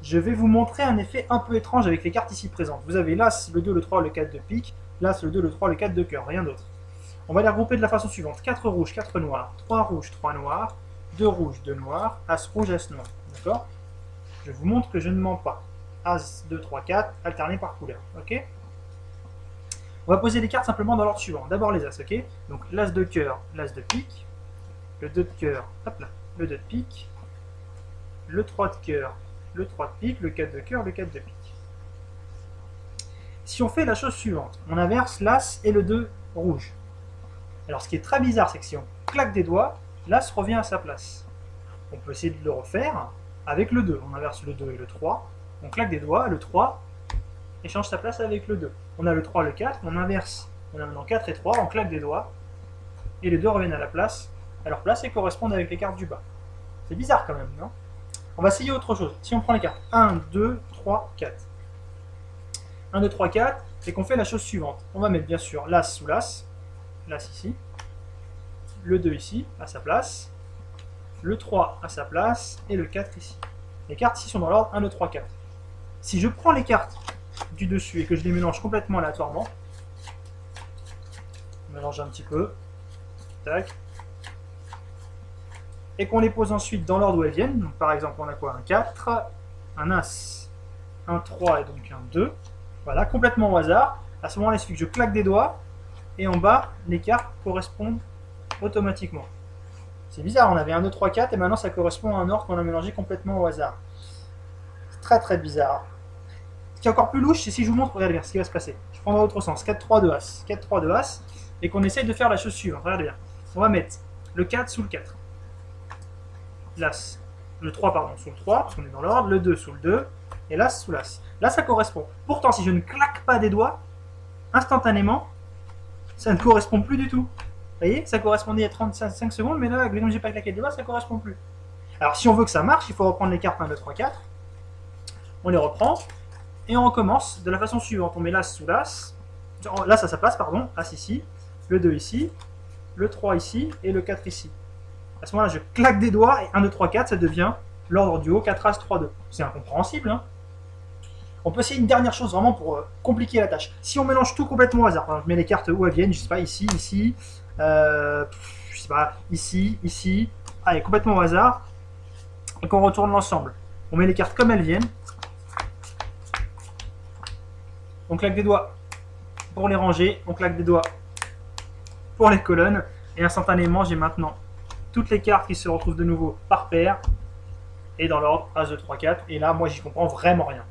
je vais vous montrer un effet un peu étrange avec les cartes ici présentes. Vous avez l'As, le 2, le 3, le 4 de pique, l'As, le 2, le 3, le 4 de cœur, rien d'autre. On va les regrouper de la façon suivante. 4 rouges, 4 noirs, 3 rouges, 3 noirs, 2 rouges, 2 noirs, As rouge, As noir. D'accord? Je vous montre que je ne mens pas. As, 2, 3, 4, alterné par couleur. Ok? On va poser les cartes simplement dans l'ordre suivant. D'abord les As, ok? Donc l'As de cœur, l'As de pique, le 2 de cœur, hop là, le 2 de pique, le 3 de cœur, le 3 de pique, le 4 de cœur, le 4 de pique. Si on fait la chose suivante, on inverse l'As et le 2 rouge. Alors ce qui est très bizarre, c'est que si on claque des doigts, l'As revient à sa place. On peut essayer de le refaire avec le 2. On inverse le 2 et le 3, on claque des doigts, le 3 échange sa place avec le 2. On a le 3, le 4, on inverse. On a maintenant 4 et 3, on claque des doigts, et les deux reviennent à la place, à leur place et correspondent avec les cartes du bas. C'est bizarre quand même, non? On va essayer autre chose. Si on prend les cartes 1, 2, 3, 4. 1, 2, 3, 4, et qu'on fait la chose suivante. On va mettre bien sûr l'As sous l'As, l'As ici, le 2 ici, à sa place, le 3 à sa place, et le 4 ici. Les cartes ici sont dans l'ordre 1, 2, 3, 4. Si je prends les cartes du dessus et que je les mélange complètement aléatoirement, on mélange un petit peu, tac, et qu'on les pose ensuite dans l'ordre où elles viennent, donc par exemple on a quoi? Un 4, un As, un 3 et donc un 2, voilà, complètement au hasard. À ce moment-là, il suffit que je claque des doigts, et en bas, les cartes correspondent automatiquement. C'est bizarre, on avait 1, 2, 3, 4, et maintenant ça correspond à un ordre qu'on a mélangé complètement au hasard. C'est très très bizarre. Ce qui est encore plus louche, c'est si je vous montre, regardez bien ce qui va se passer. Je prends dans l'autre sens, 4, 3, 2 As, 4, 3, 2 As, et qu'on essaye de faire la chose suivante, regardez bien. On va mettre le 4 sous le 4. L'As, le 3 pardon, sous le 3, parce qu'on est dans l'ordre, le 2 sous le 2, et l'As sous l'As. Là, ça correspond. Pourtant, si je ne claque pas des doigts, instantanément, ça ne correspond plus du tout. Vous voyez, ça correspondait à 35 secondes, mais là, comme j'ai pas claqué des doigts, ça ne correspond plus. Alors, si on veut que ça marche, il faut reprendre les cartes 1, 2, 3, 4. On les reprend, et on recommence de la façon suivante. On met l'As sous l'As, l'As à sa place, pardon, As ici, le 2 ici, le 3 ici, et le 4 ici. À ce moment-là, je claque des doigts, et 1, 2, 3, 4, ça devient l'ordre du haut, 4 As, 3, 2. C'est incompréhensible, hein. On peut essayer une dernière chose vraiment pour compliquer la tâche. Si on mélange tout complètement au hasard, par exemple, je mets les cartes où elles viennent, je sais pas, ici, ici, je sais pas, ici, ici, allez, complètement au hasard, et qu'on retourne l'ensemble. On met les cartes comme elles viennent, on claque des doigts pour les ranger, on claque des doigts pour les colonnes, et instantanément, j'ai maintenant toutes les cartes qui se retrouvent de nouveau par paire, et dans l'ordre As, 2, 3, 4, et là, moi, j'y comprends vraiment rien.